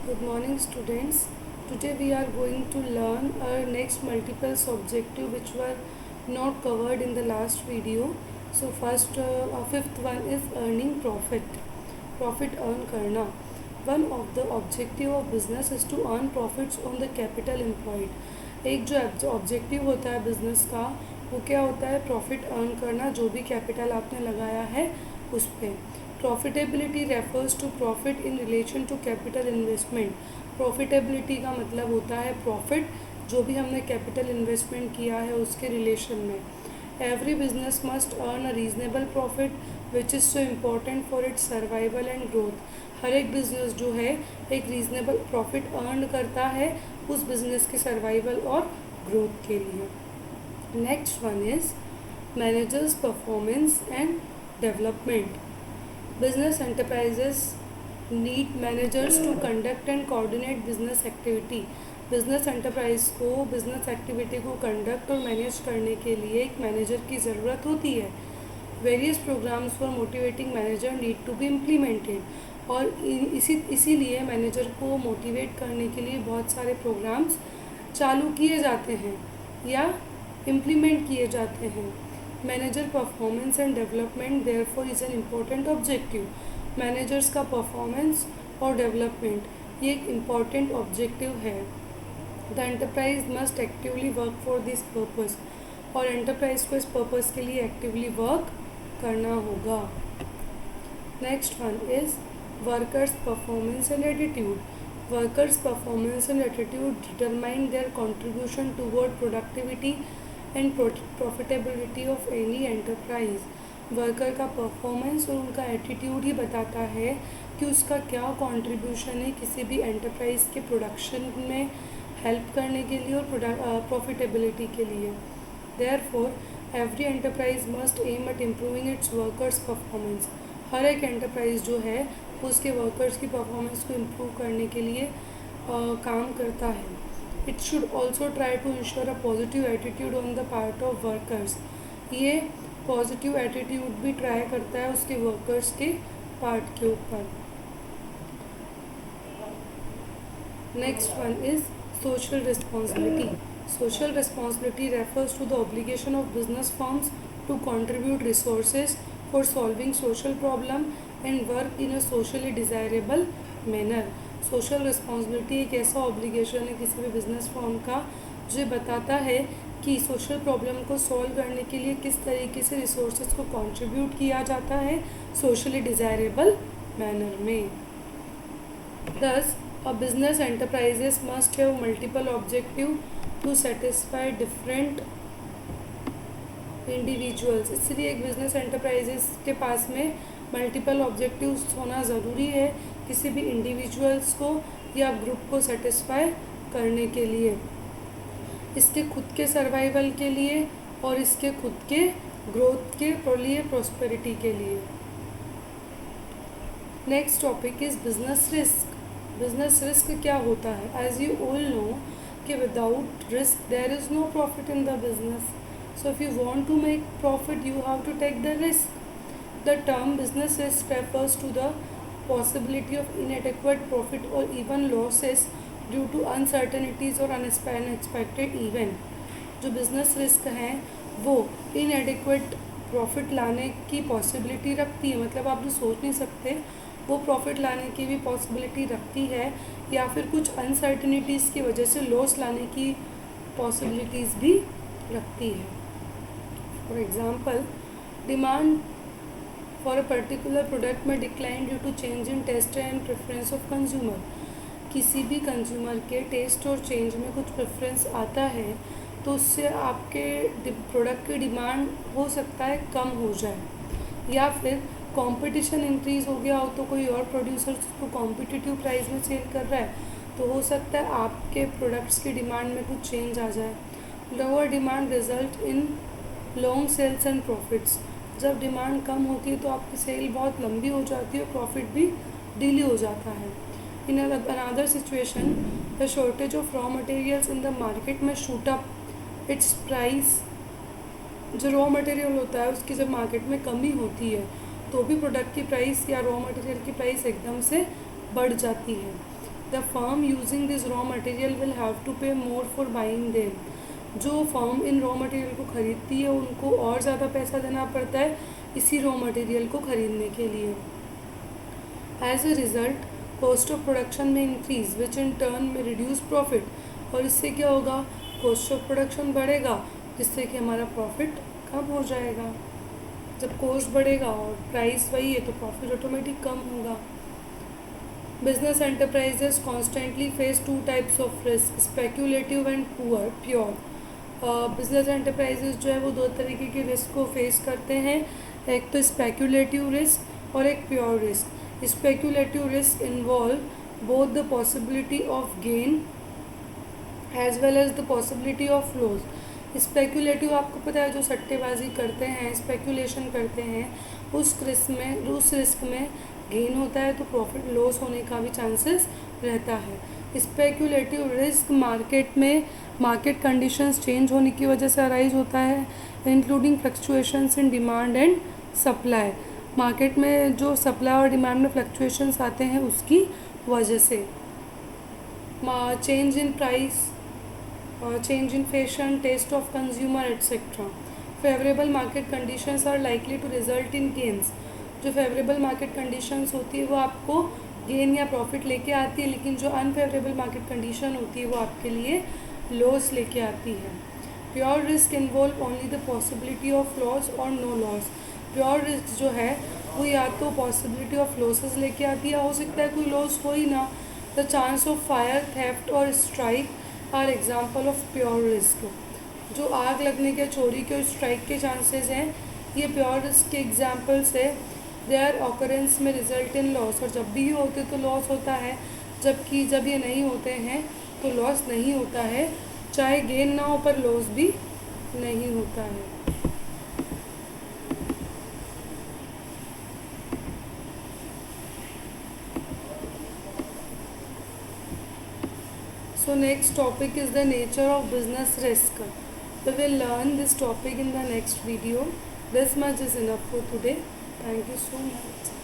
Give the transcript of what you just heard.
Good morning, students. Today we are going to learn our next multiple objective which were not covered in the last video. So fifth one is earning profit. Profit earn करना. One of the objective of business is to earn profits on the capital employed. एक जो objective होता है business का वो क्या होता है? प्रॉफिट अर्न करना, जो भी कैपिटल आपने लगाया है उस पर. Profitability refers to profit in relation to capital investment. Profitability का मतलब होता है प्रॉफिट जो भी हमने कैपिटल इन्वेस्टमेंट किया है उसके रिलेशन में. Every business must earn a reasonable profit which is so important for its survival and growth. हर एक बिजनेस जो है एक रीजनेबल प्रॉफिट अर्न करता है उस बिजनेस के सर्वाइवल और ग्रोथ के लिए. Next one is managers performance and development. Business enterprises need managers to conduct and coordinate business activity. Business enterprise को बिजनेस एक्टिविटी को कंडक्ट और मैनेज करने के लिए एक मैनेजर की ज़रूरत होती है. Various programmes for motivating manager need to be implemented. और इसीलिए मैनेजर को मोटिवेट करने के लिए बहुत सारे प्रोग्राम्स चालू किए जाते हैं या इम्प्लीमेंट किए जाते हैं. Manager performance and development therefore is an important objective. Managers का परफॉर्मेंस और डेवलपमेंट ये एक इम्पॉर्टेंट ऑब्जेक्टिव है. The enterprise must actively work for this purpose. और एंटरप्राइज को इस पर्पज़ के लिए एक्टिवली वर्क करना होगा. Next one is workers performance and attitude. Workers performance and attitude determine their contribution toward productivity and profitability of any enterprise. Worker का performance और उनका एटीट्यूड ही बताता है कि उसका क्या कंट्रीब्यूशन है किसी भी एंटरप्राइज के प्रोडक्शन में हेल्प करने के लिए और प्रॉफिटेबिलिटी के लिए. Therefore every enterprise must aim at improving its workers performance. हर एक एंटरप्राइज जो है उसके वर्कर्स की परफॉर्मेंस को इम्प्रूव करने के लिए काम करता है. It should also try to ensure a positive attitude on the part of workers. ये पॉजिटिव एटीट्यूड भी ट्राई करता है उसके वर्कर्स के पार्ट के ऊपर. Next one is social responsibility. Social responsibility refers to the obligation of business firms to contribute resources for solving social problem and work in a socially desirable manner. Social responsibility एक ऐसा obligation है किसी भी business firm का जो बताता है कि सोशल प्रॉब्लम को सॉल्व करने के लिए किस तरीके से रिसोर्सेज को कंट्रीब्यूट किया जाता है सोशली डिज़ायरेबल मैनर में. Thus a business enterprises must have multiple objective to satisfy different individuals. इसलिए एक बिजनेस एंटरप्राइजेस के पास में मल्टीपल ऑब्जेक्टिव्स होना ज़रूरी है किसी भी इंडिविजुअल्स को या ग्रुप को सेटिस्फाई करने के लिए, इसके खुद के सर्वाइवल के लिए और इसके खुद के ग्रोथ के लिए, प्रॉस्पेरिटी के लिए. Next topic is business risk. Business risk क्या होता है? एज यू ऑल नो कि without risk there is no profit in the business. So if you want to make profit, you have to take the risk. The term business risk refers to the possibility of inadequate profit or even losses due to uncertainties or unexpected event. जो business risk हैं वो inadequate profit लाने की possibility रखती है. मतलब आप जो सोच नहीं सकते वो profit लाने की भी possibility रखती है या फिर कुछ uncertainties की वजह से loss लाने की possibilities भी रखती है. For example, demand for a particular product may decline due to change in taste and preference of consumer. किसी भी कंज्यूमर के टेस्ट और चेंज में कुछ प्रेफरेंस आता है तो उससे आपके प्रोडक्ट की डिमांड हो सकता है कम हो जाए, या फिर कंपटीशन इंक्रीज़ हो गया हो तो कोई और प्रोड्यूसर उसको कॉम्पिटिटिव प्राइस में सेल कर रहा है तो हो सकता है आपके प्रोडक्ट्स की डिमांड में कुछ चेंज आ जाए. Lower demand result in long sales and profits. जब डिमांड कम होती है तो आपकी सेल बहुत लंबी हो जाती है और प्रॉफिट भी डिले हो जाता है. In another situation the shortage of raw materials in the market में शूट अप इट्स प्राइस. जो रॉ मटेरियल होता है उसकी जब मार्केट में कमी होती है तो भी प्रोडक्ट की प्राइस या रॉ मटेरियल की प्राइस एकदम से बढ़ जाती है. The firm using this raw material will have to pay more for buying them. जो फर्म इन रॉ मटेरियल को ख़रीदती है उनको और ज़्यादा पैसा देना पड़ता है इसी रॉ मटेरियल को ख़रीदने के लिए. As a result cost of production में इंक्रीज विच इन टर्न में रिड्यूस प्रॉफिट. और इससे क्या होगा, कॉस्ट ऑफ प्रोडक्शन बढ़ेगा जिससे कि हमारा प्रॉफिट कम हो जाएगा. जब कॉस्ट बढ़ेगा और प्राइस वही है तो प्रॉफिट ऑटोमेटिक कम होगा. Business enterprises constantly face two types of risk, speculative and pure. Business enterprises जो है वो दो तरीके के रिस्क को फेस करते हैं. एक तो स्पेक्यूलेटिव रिस्क और एक pure risk. Speculative risk involve both the possibility of gain as well as the possibility of loss. Speculative आपको पता है जो सट्टेबाजी करते हैं, स्पेक्यूलेशन करते हैं, उस रिस्क में गेन होता है तो प्रॉफिट लॉस होने का भी चांसेस रहता है. Speculative risk market conditions change होने की वजह से अराइज होता है, including fluctuations in demand and supply. Market में जो सप्लाई और डिमांड में फ्लक्चुएशंस आते हैं उसकी वजह से. Change in price, change in fashion, taste of consumer etc. Favorable market conditions are likely to result in gains. जो फेवरेबल मार्केट कंडीशंस होती है वो आपको गेन या प्रॉफिट लेके आती है, लेकिन जो अनफेवरेबल मार्केट कंडीशन होती है वो आपके लिए लॉस लेके आती है. Pure risk involve only the possibility of loss और नो लॉस. प्योर रिस्क जो है वो या तो पॉसिबिलिटी ऑफ लॉसेस लेके आती है, हो सकता है कोई लॉस हो ही ना. The chance of fire, theft और strike are example of pure risk. जो आग लगने के, चोरी के और स्ट्राइक के चांसेस हैं ये प्योर रिस्क के एग्जाम्पल्स है. देयर ऑकरेंस में रिजल्ट इन लॉस. और जब भी ये होते तो लॉस होता है, जबकि जब ये नहीं होते हैं तो लॉस नहीं होता है. चाहे गेन ना हो पर लॉस भी नहीं होता है. So next topic is the nature of business risk. We will learn this topic in the next video. This much is enough for today. Thank you so much.